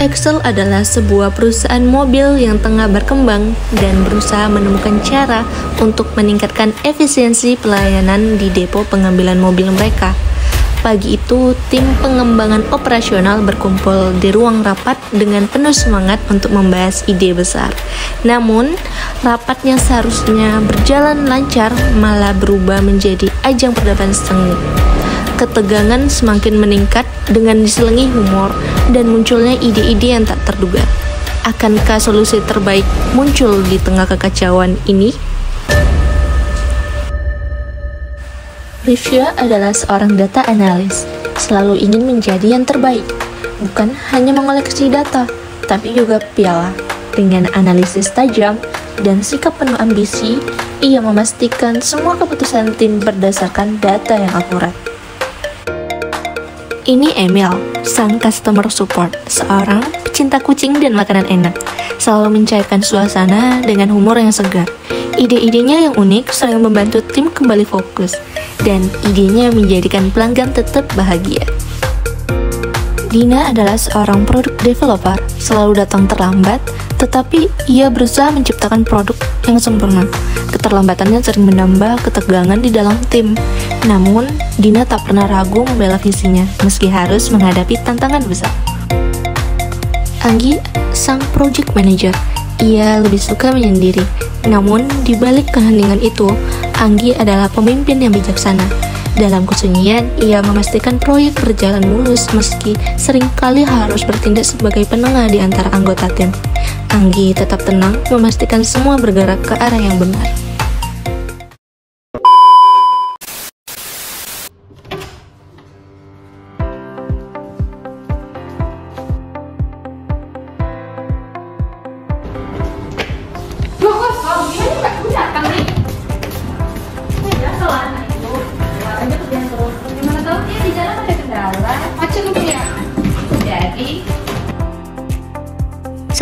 Excel adalah sebuah perusahaan mobil yang tengah berkembang dan berusaha menemukan cara untuk meningkatkan efisiensi pelayanan di depo pengambilan mobil mereka. Pagi itu, tim pengembangan operasional berkumpul di ruang rapat dengan penuh semangat untuk membahas ide besar. Namun, rapatnya seharusnya berjalan lancar malah berubah menjadi ajang perdebatan sengit. Ketegangan semakin meningkat dengan diselingi humor dan munculnya ide-ide yang tak terduga. Akankah solusi terbaik muncul di tengah kekacauan ini? Rivia adalah seorang data analis, selalu ingin menjadi yang terbaik, bukan hanya mengoleksi data, tapi juga piala. Dengan analisis tajam dan sikap penuh ambisi, ia memastikan semua keputusan tim berdasarkan data yang akurat. Ini Emil, sang customer support, seorang pecinta kucing dan makanan enak, selalu mencairkan suasana dengan humor yang segar. Ide-idenya yang unik sering membantu tim kembali fokus, dan idenya menjadikan pelanggan tetap bahagia. Dina adalah seorang product developer, selalu datang terlambat, tetapi ia berusaha menciptakan produk yang sempurna. Keterlambatannya sering menambah ketegangan di dalam tim. Namun, Dina tak pernah ragu membela visinya, meski harus menghadapi tantangan besar. Anggi, sang project manager, ia lebih suka menyendiri. Namun, di balik keheningan itu, Anggi adalah pemimpin yang bijaksana. Dalam kesunyian, ia memastikan proyek berjalan mulus meski seringkali harus bertindak sebagai penengah di antara anggota tim. Anggi tetap tenang, memastikan semua bergerak ke arah yang benar.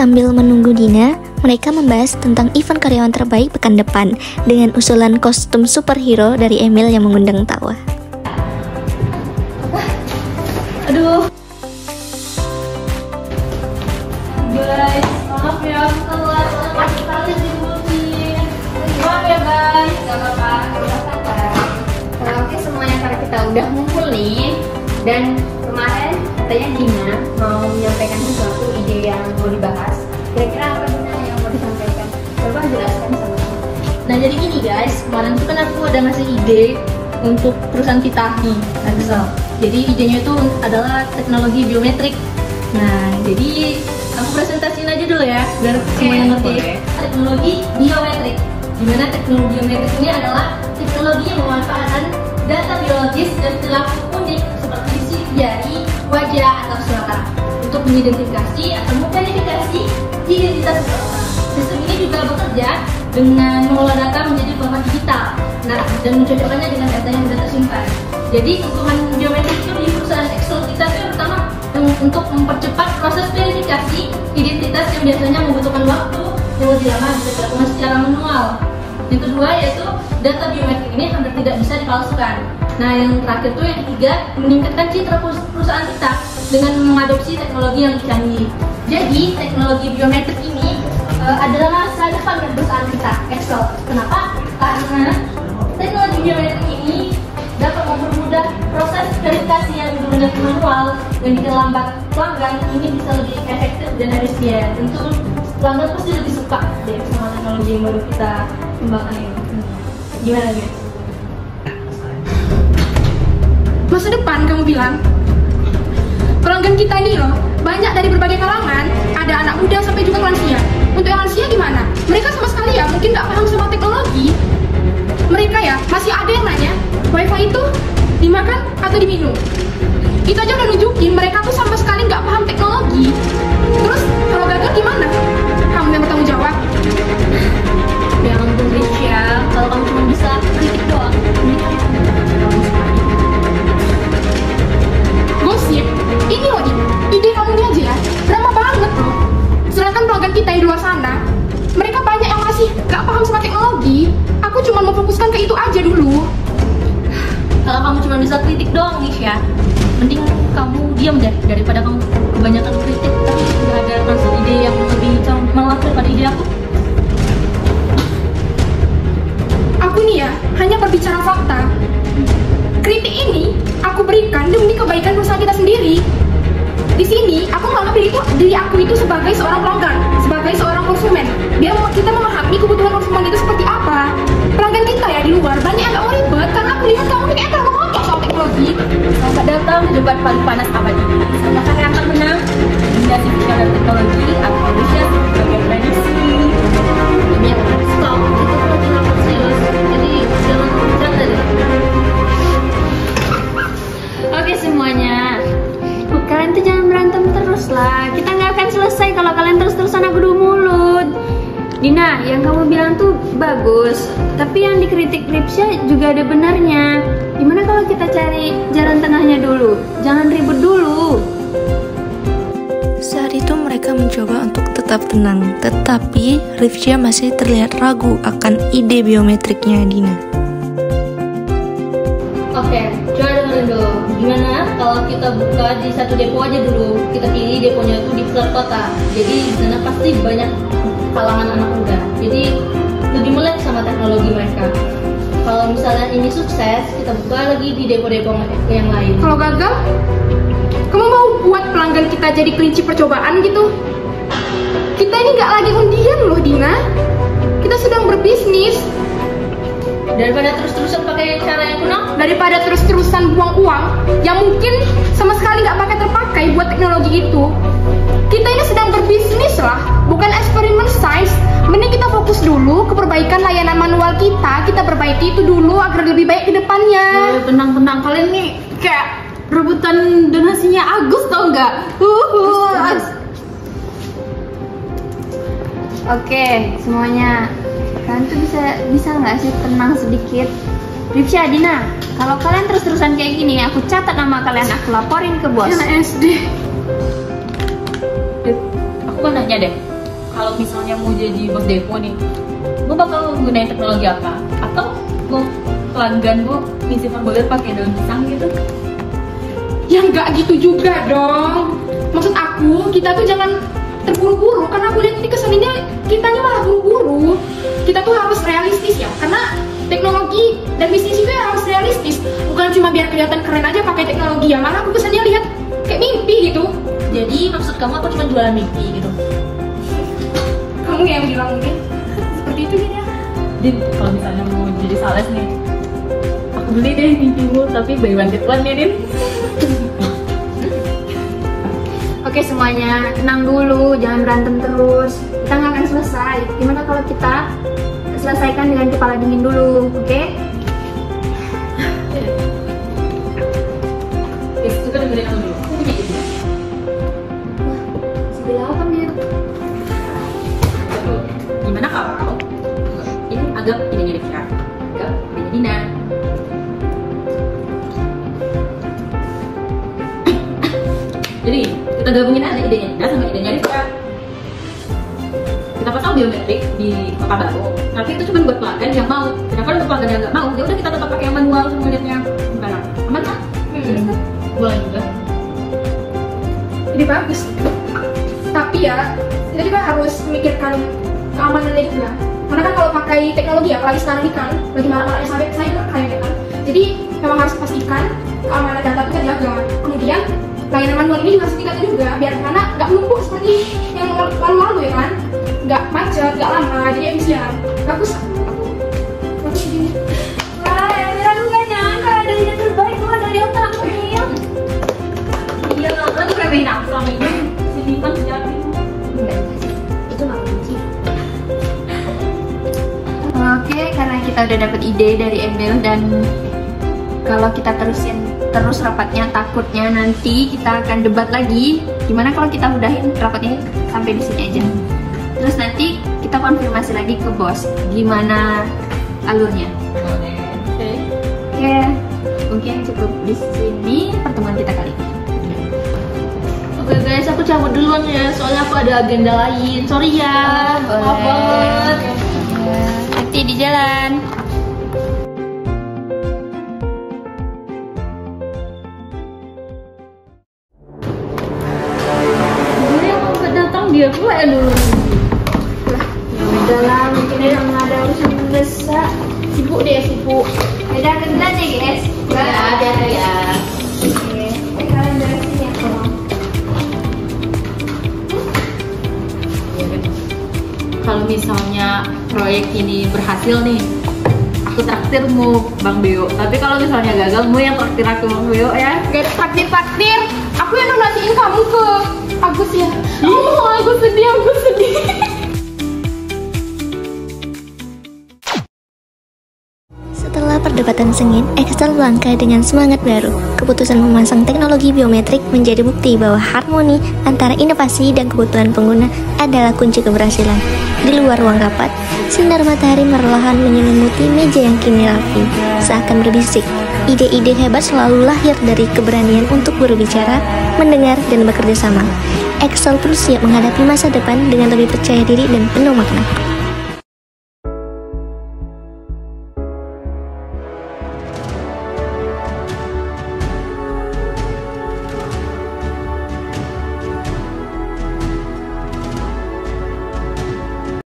Sambil menunggu Dina, mereka membahas tentang event karyawan terbaik pekan depan dengan usulan kostum superhero dari Emil yang mengundang tawa. Aduh. Guys, maaf ya, aku telat. Masih kali dibutuhin. Maaf ya guys, gak apa-apa. Oke, semuanya karena kita udah ngumpul nih. Dan kemarin katanya Dina mau menyampaikan sesuatu ide yang mau dibahas. Kira-kira apa Dina yang mau disampaikan? Coba jelaskan sama aku. Nah jadi gini guys, kemarin tuh kan aku ada ngasih ide untuk perusahaan kita nih, Excel. Jadi idenya itu adalah teknologi biometrik. Nah jadi aku presentasiin aja dulu ya, biar semuanya ngerti. Teknologi biometrik, dimana teknologi biometrik ini adalah teknologi yang memanfaatkan data biologis dan perilaku unik seperti sidik jari, wajah, atau suara karat untuk mengidentifikasi atau memverifikasi identitas seseorang. Sistem ini juga bekerja dengan mengolah data menjadi format digital, dan mencocokkannya dengan data yang sudah tersimpan. Jadi kebutuhan biometrik itu di perusahaan Excel kita itu yang pertama untuk mempercepat proses verifikasi identitas yang biasanya membutuhkan waktu yang lebih lama bisa dilakukan secara manual. Yang kedua yaitu data biometrik ini hampir tidak bisa dipalsukan. Nah yang terakhir tuh yang ketiga, meningkatkan citra perusahaan kita dengan mengadopsi teknologi yang canggih. Jadi teknologi biometrik ini adalah masa depan dari perusahaan kita, Excel. Kenapa? Karena teknologi biometrik ini dapat mempermudah proses verifikasi yang benar-benar manual dan tidak lambat pelanggan. Ini bisa lebih efektif dan efisien. Tentu pelanggan pasti lebih suka deh sama teknologi yang baru kita kembangkan ini. Gimana guys? Masa depan kamu bilang? Pelanggan kita ini loh, banyak dari berbagai kalangan, ada anak muda sampai juga lansia. Untuk yang lansia gimana? Mereka sama sekali ya mungkin nggak paham sama teknologi. Mereka ya masih ada yang nanya, wifi itu dimakan atau diminum? Itu aja udah nunjukin mereka tuh sama sekali nggak paham teknologi. Terus kalau gagal gimana? Kamu yang bertanggung jawab. Ya ampun Risha, kalau kamu cuma bisa kritik doang. Gosip, ini loh ide kamu ini aja ya, drama banget loh. Sedangkan pelanggan kita yang di luar sana, mereka banyak yang masih gak paham sama teknologi. Aku cuma memfokuskan ke itu aja dulu. Kalau kamu cuma bisa kritik doang Risha, mending kamu diam deh daripada kamu kebanyakan kritik tapi nggak aku? Aku nih ya, hanya berbicara fakta. Kritik ini aku berikan demi kebaikan perusahaan kita sendiri. Di sini aku menganggap diri aku itu sebagai seorang pelanggan, sebagai seorang konsumen. Biar kita memahami kebutuhan konsumen itu seperti apa. Pelanggan kita ya di luar banyak yang gak mau ribet karena aku lihat kamu kayak terlalu ngomong soal teknologi. Selamat datang di debat paling panas abad ini. Sama kalian akan menang. Dunia artificial dan teknologi atau manusia sebagai prediksi. Ini yang stop. Itu lagi rapat serius. Jadi jangan bercanda deh. Oke semuanya, kalian tuh jangan berantem terus lah. Kita nggak akan selesai kalau kalian terus-terusan adu mulut. Dina, yang kamu bilang tuh bagus, tapi yang dikritik Ripsya juga ada benarnya. Gimana kalau kita cari jalan tengahnya dulu? Jangan ribut dulu. Saat itu mereka mencoba untuk tetap tenang, tetapi Ripsya masih terlihat ragu akan ide biometriknya Dina. Oke, coba dengerin dulu. Gimana kalau kita buka di satu depo aja dulu? Kita pilih deponya itu di pusat kota. Jadi di sana pasti banyak kalangan anak muda. Jadi lebih melek sama teknologi mereka. Kalau misalnya ini sukses, kita buka lagi di depo-depo yang lain. Kalau gagal, kamu mau buat pelanggan kita jadi kelinci percobaan gitu? Kita ini nggak lagi undian loh Dina. Kita sedang berbisnis. Daripada terus-terusan pakai cara yang kuno, Daripada terus-terusan buang uang yang mungkin sama sekali nggak terpakai buat teknologi itu. Kita ini sedang berbisnis lah, bukan eksperimen sains. Mending kita fokus dulu ke perbaikan layanan manual kita. Kita perbaiki itu dulu agar lebih baik ke depannya. Tenang-tenang, kalian nih kayak rebutan donasinya Agus tau nggak? Oke, semuanya, kalian tuh bisa nggak sih tenang sedikit? Ripsya, Dina, kalau kalian terus-terusan kayak gini, aku catat nama kalian, aku laporin ke bos. Anak SD. Aku kan nanya deh, kalau misalnya mau jadi bos depo nih, gue bakal gunain teknologi apa? Atau gue pelanggan gue ngisi formulir pakai daun pisang gitu? Ya nggak gitu juga dong. Maksud aku, kita tuh jangan terburu-buru. Karena aku lihat ini kesannya kitanya malah buru-buru. Kita tuh harus realistis ya. Karena teknologi dan bisnis itu ya harus realistis. Bukan cuma biar kelihatan keren aja pakai teknologi ya. Malah aku kesannya lihat kayak mimpi gitu. jadi maksud kamu aku cuma jualan mimpi gitu? Kamu yang bilang mungkin seperti itu ya. Din, kalau misalnya mau jadi sales nih, aku beli deh mimpimu, tapi buy one get one ya Din. Oke semuanya, tenang dulu, jangan berantem terus. Kita nggak akan selesai. Gimana kalau kita selesaikan dengan kepala dingin dulu, oke? Coba dengerin aku dulu, aku punya ide. Sebelah apa nih? Gimana kalau ini anggap idenya Ripsya, anggap idenya Dina. Jadi kita gabungin aja idenya Dina sama idenya Ripsya. Kita pasang biometrik di kota baru, tapi itu cuma buat pelanggan yang mau. Sedangkan untuk pelanggan yang nggak mau, ya udah kita tetap pakai yang manual formulirnya. Gimana? Aman kan? Boleh juga. Ini bagus. Tapi ya, kita juga harus memikirkan keamanannya juga. Karena kan kalau pakai teknologi, apalagi sekarang ini kan, lagi marak-maraknya cyber crime ya kan. Jadi memang harus pastikan keamanan data kita jaga. Kemudian layanan manual ini juga harus ditingkatkan juga, biar karena nggak menumpuk seperti yang lalu-lalu ya kan. Nggak macet, nggak lama, jadi efisien. Bagus. Bagus ini. Wah, aku nggak nyangka ada ide terbaik keluar dari otakku nih. Iya, lo diremehin aku selama ini. Si Diman sejati. Itu nggak kunci. Oke, karena kita udah dapet ide dari Emil dan kalau kita terusin terus rapatnya, takutnya nanti kita akan debat lagi. Gimana kalau kita udahin rapatnya sampai di sini aja? Terus nanti kita konfirmasi lagi ke bos gimana alurnya. Oke, mungkin cukup di sini pertemuan kita kali ini. Oke guys, aku cabut duluan ya, soalnya aku ada agenda lain. Sorry ya, maaf banget. Hati di jalan. Gue yang mau datang dia pula yang dulu. Udahlah, mungkin emang ada urusan mendesak. Sibuk deh, sibuk. Udah kerja deh guys. Biasa ya. Oke, kalian beresin ya tolong. Kalau misalnya proyek ini berhasil nih, aku traktirmu Bang Beo. Tapi kalau misalnya gagal, mu yang traktir aku Bang Beo ya. Gak traktir. Aku yang donasiin kamu ke Agus ya. Oh, aku sedih. Setelah perdebatan sengit, Excel melangkah dengan semangat baru. Keputusan memasang teknologi biometrik menjadi bukti bahwa harmoni antara inovasi dan kebutuhan pengguna adalah kunci keberhasilan. Di luar ruang rapat, sinar matahari perlahan menyelimuti meja yang kini rapi, seakan berbisik. Ide-ide hebat selalu lahir dari keberanian untuk berbicara, mendengar, dan bekerja sama. Excel pun siap menghadapi masa depan dengan lebih percaya diri dan penuh makna.